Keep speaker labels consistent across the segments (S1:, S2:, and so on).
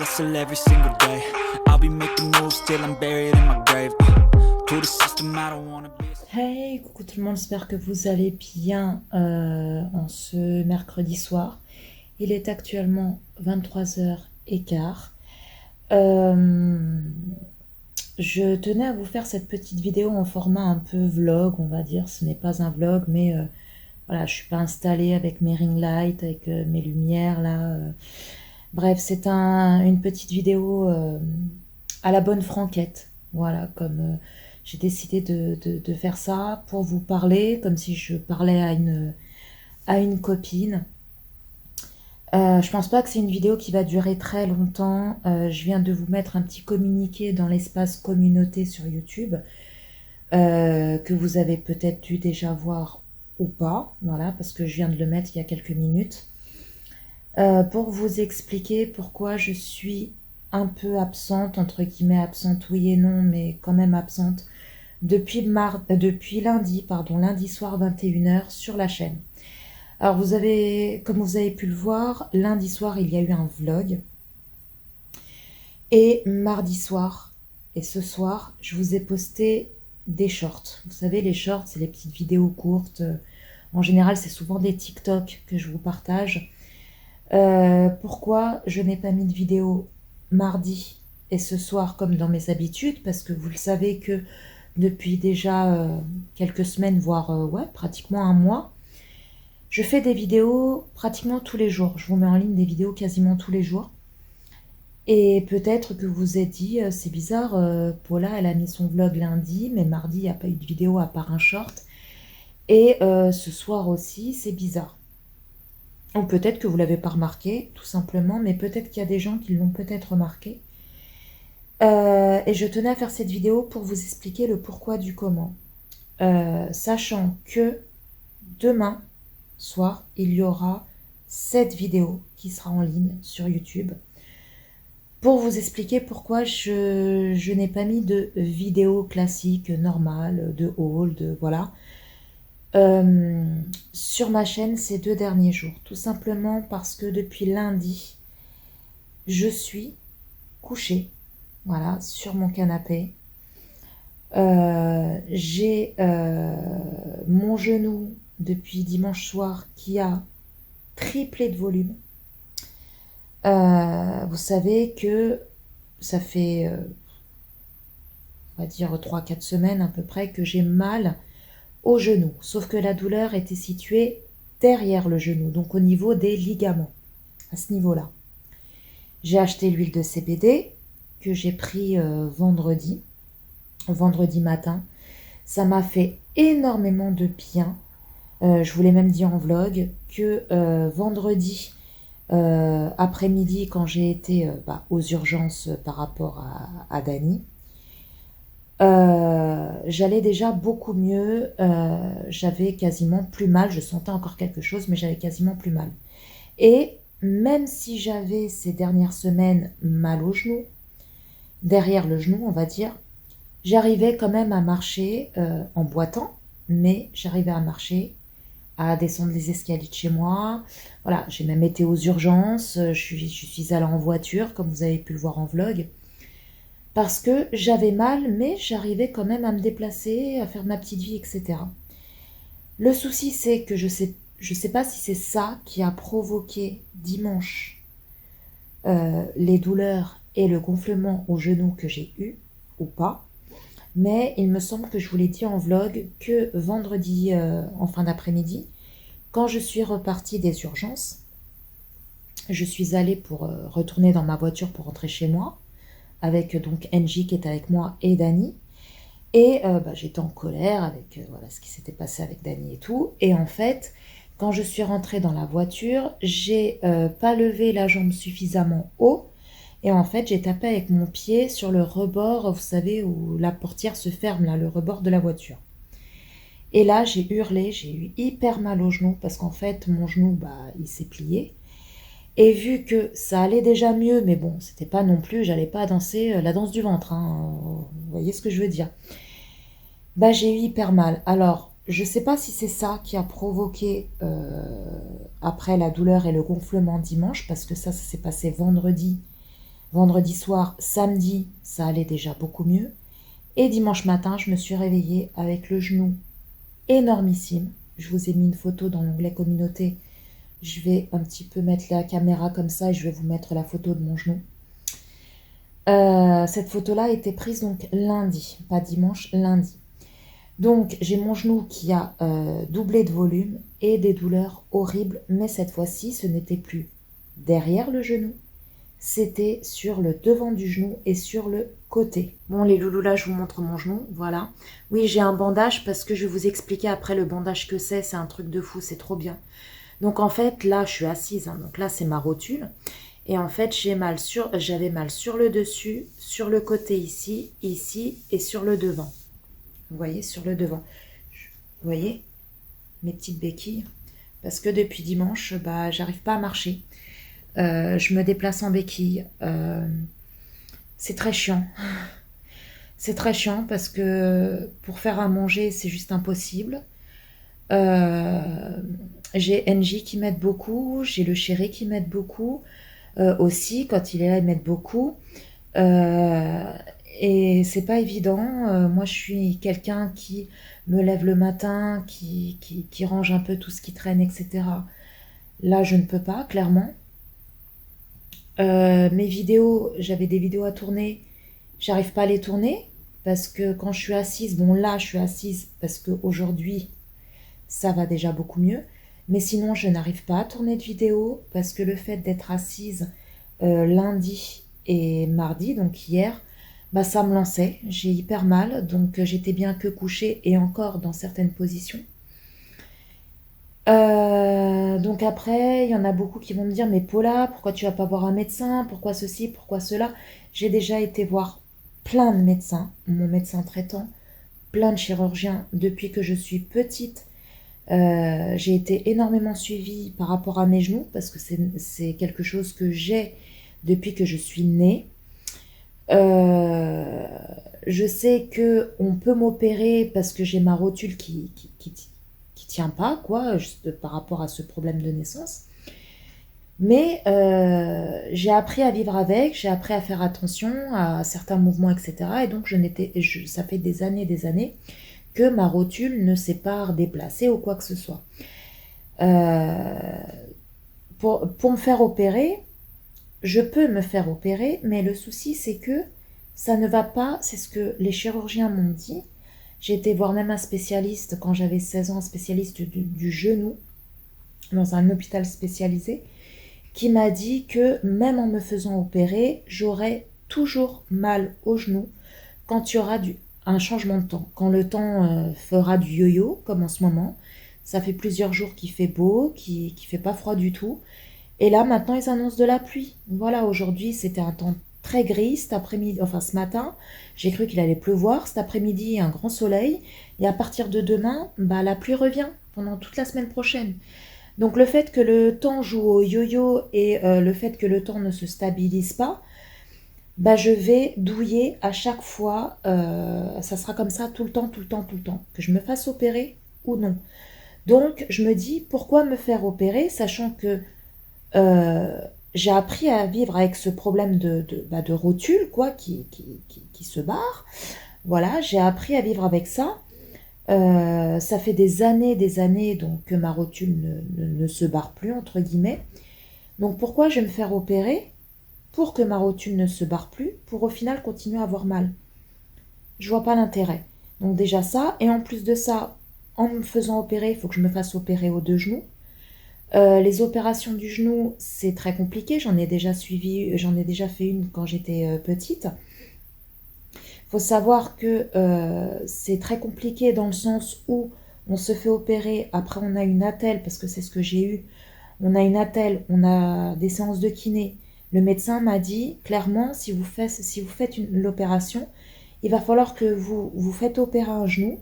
S1: hustle every single day. I'll be making moves till I'm buried in my grave. To the system, I don't wanna be.
S2: Hey, coucou tout le monde, j'espère que vous allez bien en ce mercredi soir. Il est actuellement 23h15. Je tenais à vous faire cette petite vidéo en format un peu vlog, on va dire. Ce n'est pas un vlog, mais voilà, je suis pas installée avec mes ring lights, avec mes lumières là. Bref, c'est une petite vidéo à la bonne franquette. Voilà, comme j'ai décidé de faire ça pour vous parler, comme si je parlais à une copine. Je pense pas que c'est une vidéo qui va durer très longtemps. Je viens de vous mettre un petit communiqué dans l'espace communauté sur YouTube, que vous avez peut-être dû déjà voir ou pas, voilà, parce que je viens de le mettre il y a quelques minutes, pour vous expliquer pourquoi je suis un peu absente, entre guillemets absente, oui et non, mais quand même absente, depuis lundi soir 21h sur la chaîne. Alors comme vous avez pu le voir, lundi soir il y a eu un vlog, et mardi soir et ce soir je vous ai posté des shorts. Vous savez, les shorts, c'est les petites vidéos courtes. En général, c'est souvent des TikTok que je vous partage. Pourquoi je n'ai pas mis de vidéo mardi et ce soir comme dans mes habitudes? Parce que vous le savez que depuis déjà quelques semaines, voire ouais, pratiquement un mois, je fais des vidéos pratiquement tous les jours. Je vous mets en ligne des vidéos quasiment tous les jours. Et peut-être que vous vous êtes dit, c'est bizarre, Paula, elle a mis son vlog lundi, mais mardi, il n'y a pas eu de vidéo à part un short. Et ce soir aussi, c'est bizarre. Ou peut-être que vous ne l'avez pas remarqué, tout simplement, mais peut-être qu'il y a des gens qui l'ont peut-être remarqué. Et je tenais à faire cette vidéo pour vous expliquer le pourquoi du comment. Sachant que demain soir, il y aura cette vidéo qui sera en ligne sur YouTube pour vous expliquer pourquoi je n'ai pas mis de vidéo classique, normale, de haul, voilà, sur ma chaîne ces 2 derniers jours. Tout simplement parce que depuis lundi, je suis couchée, voilà, sur mon canapé. J'ai mon genou depuis dimanche soir qui a triplé de volume. Vous savez que ça fait, on va dire 3-4 semaines à peu près que j'ai mal au genou. Sauf que la douleur était située derrière le genou, donc au niveau des ligaments, à ce niveau-là. J'ai acheté l'huile de CBD que j'ai pris vendredi matin. Ça m'a fait énormément de bien. Je vous l'ai même dit en vlog que vendredi après-midi, quand j'ai été aux urgences par rapport à Dany, j'allais déjà beaucoup mieux. J'avais quasiment plus mal. Je sentais encore quelque chose, mais j'avais quasiment plus mal. Et même si j'avais ces dernières semaines mal au genou, derrière le genou, on va dire, j'arrivais quand même à marcher en boitant, mais j'arrivais à marcher, à descendre les escaliers de chez moi. Voilà, j'ai même été aux urgences, je suis allée en voiture, comme vous avez pu le voir en vlog, parce que j'avais mal, mais j'arrivais quand même à me déplacer, à faire ma petite vie, etc. Le souci, c'est que je sais pas si c'est ça qui a provoqué dimanche les douleurs et le gonflement au genou que j'ai eu, ou pas. Mais il me semble que je vous l'ai dit en vlog que vendredi en fin d'après-midi, quand je suis repartie des urgences, je suis allée pour retourner dans ma voiture pour rentrer chez moi, avec donc Angie qui est avec moi et Dany. Et j'étais en colère avec voilà, ce qui s'était passé avec Dany et tout. Et en fait, quand je suis rentrée dans la voiture, j'ai pas levé la jambe suffisamment haut. Et en fait, j'ai tapé avec mon pied sur le rebord, vous savez, où la portière se ferme, là, le rebord de la voiture. Et là, j'ai hurlé, j'ai eu hyper mal au genou, parce qu'en fait, mon genou, il s'est plié. Et vu que ça allait déjà mieux, mais bon, c'était pas non plus, j'allais pas danser la danse du ventre, hein, vous voyez ce que je veux dire. J'ai eu hyper mal. Alors, je sais pas si c'est ça qui a provoqué, après la douleur et le gonflement dimanche, parce que ça s'est passé vendredi. vendredi soir, samedi, ça allait déjà beaucoup mieux. Et dimanche matin, je me suis réveillée avec le genou énormissime. Je vous ai mis une photo dans l'onglet communauté. Je vais un petit peu mettre la caméra comme ça et je vais vous mettre la photo de mon genou. Cette photo-là a été prise donc lundi, pas dimanche, lundi. Donc j'ai mon genou qui a doublé de volume et des douleurs horribles, mais cette fois-ci, ce n'était plus derrière le genou, c'était sur le devant du genou et sur le côté. Bon les loulous, là je vous montre mon genou, voilà. Oui, j'ai un bandage parce que je vais vous expliquer après le bandage que c'est un truc de fou, c'est trop bien. Donc en fait, là je suis assise, hein, donc là c'est ma rotule. Et en fait, j'avais mal sur le dessus, sur le côté ici, ici et sur le devant. Vous voyez, sur le devant. Vous voyez mes petites béquilles. Parce que depuis dimanche, bah, j'arrive pas à marcher. Je me déplace en béquille. C'est très chiant. C'est très chiant parce que pour faire à manger, c'est juste impossible. J'ai NJ qui m'aide beaucoup. J'ai le chéri qui m'aide beaucoup. Aussi, quand il est là, il m'aide beaucoup. Et c'est pas évident. Moi, je suis quelqu'un qui me lève le matin, qui range un peu tout ce qui traîne, etc. Là, je ne peux pas, clairement. Mes vidéos, j'avais des vidéos à tourner, j'arrive pas à les tourner parce que quand je suis assise, bon là, je suis assise parce qu'aujourd'hui, ça va déjà beaucoup mieux. Mais sinon, je n'arrive pas à tourner de vidéo parce que le fait d'être assise lundi et mardi, donc hier, bah, ça me lançait. J'ai hyper mal, donc j'étais bien que couchée et encore dans certaines positions. Donc après, il y en a beaucoup qui vont me dire, mais Paula, pourquoi tu vas pas voir un médecin? Pourquoi ceci? Pourquoi cela? J'ai déjà été voir plein de médecins, mon médecin traitant, plein de chirurgiens depuis que je suis petite. J'ai été énormément suivie par rapport à mes genoux parce que c'est quelque chose que j'ai depuis que je suis née. Je sais que on peut m'opérer parce que j'ai ma rotule qui tient pas, quoi, juste par rapport à ce problème de naissance. Mais j'ai appris à vivre avec, j'ai appris à faire attention à certains mouvements, etc. Et donc ça fait des années que ma rotule ne s'est pas redéplacée ou quoi que ce soit. Pour me faire opérer, je peux me faire opérer, mais le souci c'est que ça ne va pas, c'est ce que les chirurgiens m'ont dit. J'ai été voir même un spécialiste quand j'avais 16 ans, un spécialiste du genou, dans un hôpital spécialisé, qui m'a dit que même en me faisant opérer, j'aurais toujours mal au genou quand il y aura un changement de temps. Quand le temps fera du yo-yo, comme en ce moment, ça fait plusieurs jours qu'il fait beau, qu'il fait pas froid du tout. Et là, maintenant, ils annoncent de la pluie. Voilà, aujourd'hui, c'était un temps très gris. Cet après-midi, enfin ce matin, j'ai cru qu'il allait pleuvoir. Cet après-midi, un grand soleil. Et à partir de demain, bah, la pluie revient pendant toute la semaine prochaine. Donc le fait que le temps joue au yo-yo et le fait que le temps ne se stabilise pas, bah, je vais douiller à chaque fois. Ça sera comme ça tout le temps, tout le temps, tout le temps. Que je me fasse opérer ou non. Donc je me dis, pourquoi me faire opérer, sachant que j'ai appris à vivre avec ce problème de rotule, quoi, qui se barre. Voilà, j'ai appris à vivre avec ça. Ça fait des années donc, que ma rotule ne se barre plus, entre guillemets. Donc pourquoi je vais me faire opérer? Pour que ma rotule ne se barre plus, pour au final continuer à avoir mal. Je vois pas l'intérêt. Donc déjà ça, et en plus de ça, en me faisant opérer, il faut que je me fasse opérer aux deux genoux. Les opérations du genou, c'est très compliqué. J'en ai déjà fait une quand j'étais petite. Il faut savoir que c'est très compliqué dans le sens où on se fait opérer, après on a une attelle, parce que c'est ce que j'ai eu. On a une attelle, on a des séances de kiné. Le médecin m'a dit clairement, si vous faites l'opération, il va falloir que vous faites opérer un genou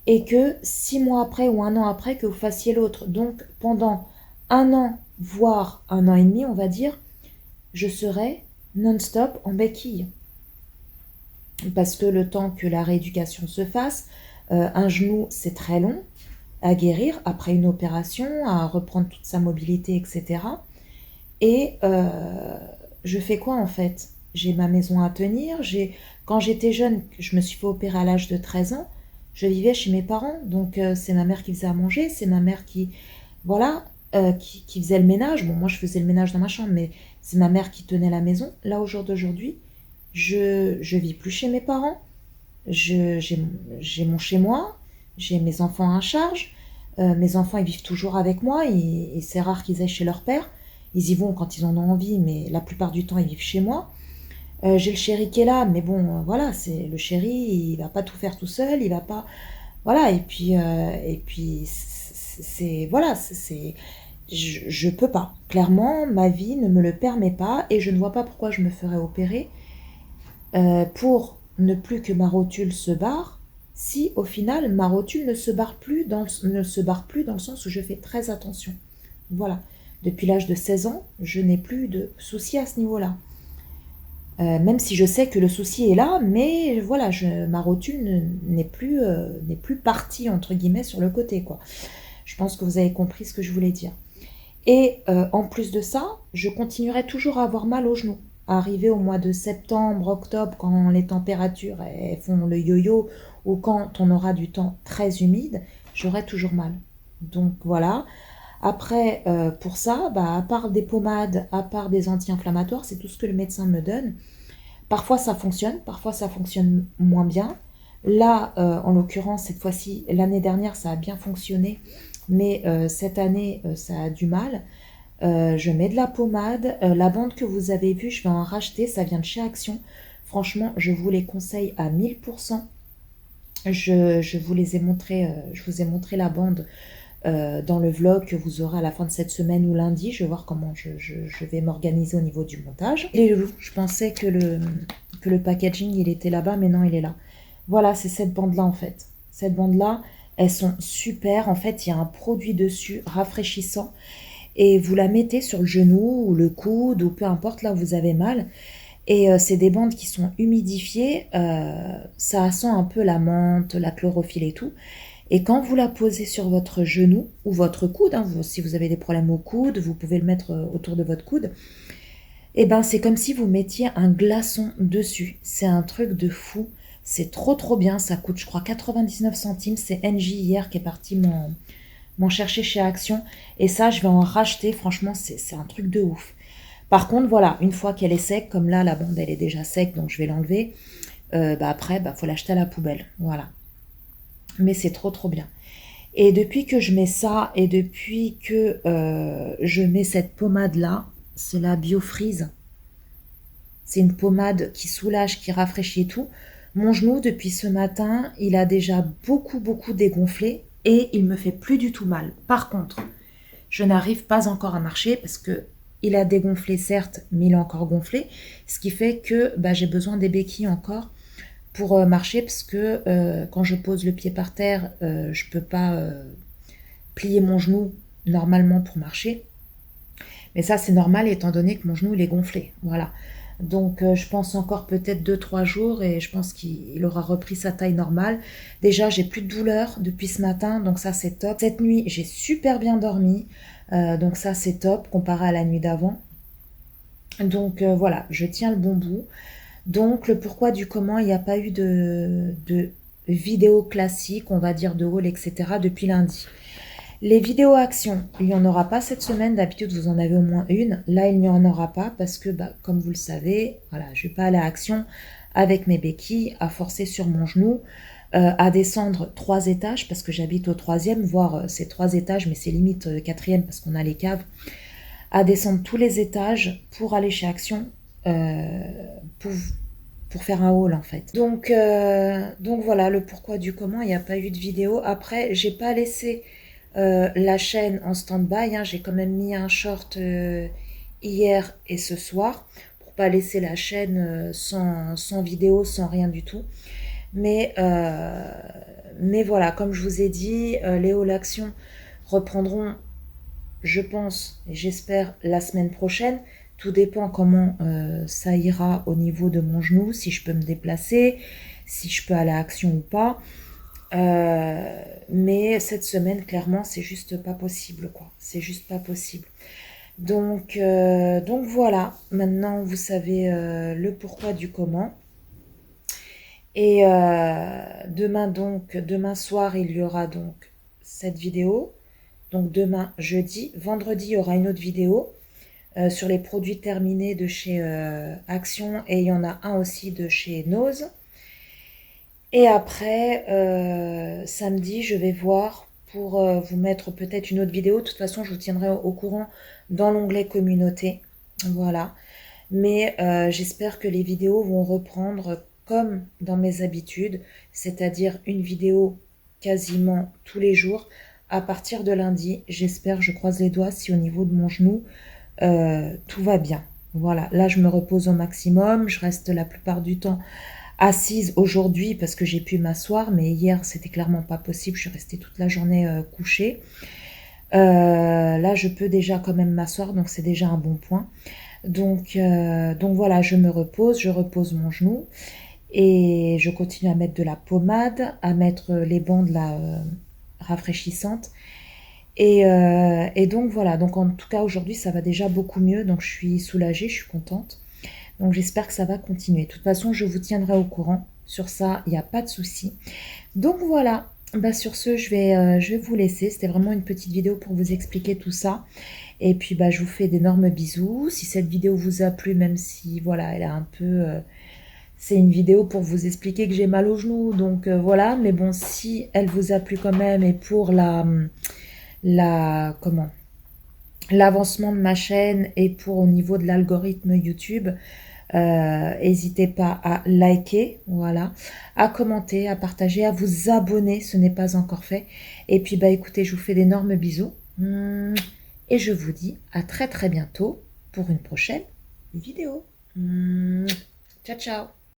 S2: et que 6 mois après ou 1 an après que vous fassiez l'autre. Donc pendant 1 an, voire 1 an et demi, on va dire, je serai non-stop en béquille. Parce que le temps que la rééducation se fasse, un genou c'est très long à guérir après une opération, à reprendre toute sa mobilité, etc. Et je fais quoi en fait? j'ai ma maison à tenir. Quand j'étais jeune, je me suis fait opérer à l'âge de 13 ans, je vivais chez mes parents. Donc c'est ma mère qui faisait à manger, c'est ma mère qui, voilà, qui faisait le ménage. Bon, moi je faisais le ménage dans ma chambre, mais c'est ma mère qui tenait la maison. Là, au jour d'aujourd'hui, je vis plus chez mes parents. J'ai mon chez moi, j'ai mes enfants à charge. Mes enfants, ils vivent toujours avec moi et c'est rare qu'ils aillent chez leur père. Ils y vont quand ils en ont envie, mais la plupart du temps, ils vivent chez moi. J'ai le chéri qui est là, mais bon, voilà, c'est le chéri, il va pas tout faire tout seul, il va pas, voilà. Et puis, voilà, je peux pas. Clairement, ma vie ne me le permet pas et je ne vois pas pourquoi je me ferais opérer pour ne plus que ma rotule se barre, si au final ma rotule ne se barre plus dans le sens où je fais très attention. Voilà. Depuis l'âge de 16 ans, je n'ai plus de soucis à ce niveau-là. Même si je sais que le souci est là, mais voilà, ma rotule n'est plus partie, entre guillemets, sur le côté, quoi. Je pense que vous avez compris ce que je voulais dire. Et en plus de ça, je continuerai toujours à avoir mal aux genoux. Arrivé au mois de septembre, octobre, quand les températures elles font le yo-yo, ou quand on aura du temps très humide, j'aurai toujours mal. Donc voilà. Après, pour ça, à part des pommades, à part des anti-inflammatoires, c'est tout ce que le médecin me donne. Parfois ça fonctionne moins bien. Là, en l'occurrence, cette fois-ci, l'année dernière, ça a bien fonctionné, mais cette année, ça a du mal. Je mets de la pommade. La bande que vous avez vue, je vais en racheter. Ça vient de chez Action. Franchement, je vous les conseille à 1000%. Je vous ai montré la bande dans le vlog que vous aurez à la fin de cette semaine ou lundi. Je vais voir comment je vais m'organiser au niveau du montage. Il est lourd. Je pensais que le packaging, il était là-bas, mais non, il est là. Voilà, c'est cette bande-là, en fait. Cette bande-là, elles sont super. En fait, il y a un produit dessus rafraîchissant. Et vous la mettez sur le genou ou le coude ou peu importe là où vous avez mal. Et c'est des bandes qui sont humidifiées. Ça sent un peu la menthe, la chlorophylle et tout. Et quand vous la posez sur votre genou ou votre coude, hein, si vous avez des problèmes au coude, vous pouvez le mettre autour de votre coude. Et ben c'est comme si vous mettiez un glaçon dessus. C'est un truc de fou. C'est trop bien. Ça coûte, je crois, 99 centimes. C'est NJ hier qui est parti m'en chercher chez Action. Et ça, je vais en racheter. Franchement, c'est un truc de ouf. Par contre, voilà, une fois qu'elle est sec, comme là, la bande, elle est déjà sec, donc je vais l'enlever. Après, faut l'acheter à la poubelle. Voilà. Mais c'est trop bien. Et depuis que je mets ça, et depuis que je mets cette pommade-là, c'est la BioFreeze. C'est une pommade qui soulage, qui rafraîchit et tout. Mon genou, depuis ce matin, il a déjà beaucoup dégonflé et il me fait plus du tout mal. Par contre, je n'arrive pas encore à marcher parce que il a dégonflé certes, mais il a encore gonflé, ce qui fait que j'ai besoin des béquilles encore pour marcher parce que quand je pose le pied par terre, je peux pas plier mon genou normalement pour marcher. Mais ça c'est normal étant donné que mon genou il est gonflé. Voilà. Donc je pense encore peut-être 2-3 jours et je pense qu'il aura repris sa taille normale. Déjà j'ai plus de douleur depuis ce matin, donc ça c'est top. Cette nuit j'ai super bien dormi, donc ça c'est top comparé à la nuit d'avant. Donc voilà, je tiens le bon bout. Donc le pourquoi du comment, il n'y a pas eu de vidéo classique, on va dire de haul, etc. depuis lundi. Les vidéos actions, il n'y en aura pas cette semaine. D'habitude, vous en avez au moins une. Là, il n'y en aura pas parce que, comme vous le savez, voilà, je ne vais pas aller à action avec mes béquilles, à forcer sur mon genou, à descendre 3 étages parce que j'habite au 3e, voire c'est 3 étages, mais c'est limite 4e parce qu'on a les caves. À descendre tous les étages pour aller chez Action, pour faire un haul en fait. Donc voilà, le pourquoi du comment, il n'y a pas eu de vidéo. Après, j'ai pas laissé la chaîne en stand-by, hein. J'ai quand même mis un short hier et ce soir pour pas laisser la chaîne sans vidéo, sans rien du tout. Mais voilà, comme je vous ai dit, les hauls actions reprendront, je pense et j'espère, la semaine prochaine. Tout dépend comment ça ira au niveau de mon genou, si je peux me déplacer, si je peux aller à Action ou pas. Mais cette semaine, clairement, c'est juste pas possible, quoi. C'est juste pas possible. Donc voilà, maintenant vous savez le pourquoi du comment. Et demain soir, il y aura donc cette vidéo. Donc demain, jeudi. Vendredi, il y aura une autre vidéo sur les produits terminés de chez Action. Et il y en a un aussi de chez Nose. Et après, samedi, je vais voir pour vous mettre peut-être une autre vidéo. De toute façon, je vous tiendrai au courant dans l'onglet communauté. Voilà. Mais j'espère que les vidéos vont reprendre comme dans mes habitudes, c'est-à-dire une vidéo quasiment tous les jours à partir de lundi. J'espère, je croise les doigts si au niveau de mon genou, tout va bien. Voilà, là je me repose au maximum, je reste la plupart du temps assise aujourd'hui parce que j'ai pu m'asseoir, mais hier c'était clairement pas possible, je suis restée toute la journée couchée. Là je peux déjà quand même m'asseoir, donc c'est déjà un bon point. Donc voilà, je me repose, je repose mon genou et je continue à mettre de la pommade, à mettre les bandes là, rafraîchissantes. Et donc voilà, donc en tout cas aujourd'hui ça va déjà beaucoup mieux, donc je suis soulagée, je suis contente. Donc j'espère que ça va continuer. De toute façon, je vous tiendrai au courant. Sur ça, il n'y a pas de souci. Donc voilà, bah, sur ce, je vais vous laisser. C'était vraiment une petite vidéo pour vous expliquer tout ça. Et puis bah, je vous fais d'énormes bisous. Si cette vidéo vous a plu, même si voilà, elle est un peu... c'est une vidéo pour vous expliquer que j'ai mal au genou. Donc voilà, mais bon, si elle vous a plu quand même et pour comment l'avancement de ma chaîne et pour au niveau de l'algorithme YouTube, n'hésitez pas à liker, voilà, à commenter, à partager, à vous abonner, ce n'est pas encore fait. Et puis bah écoutez, je vous fais d'énormes bisous. Et je vous dis à très très bientôt pour une prochaine vidéo. Ciao ciao.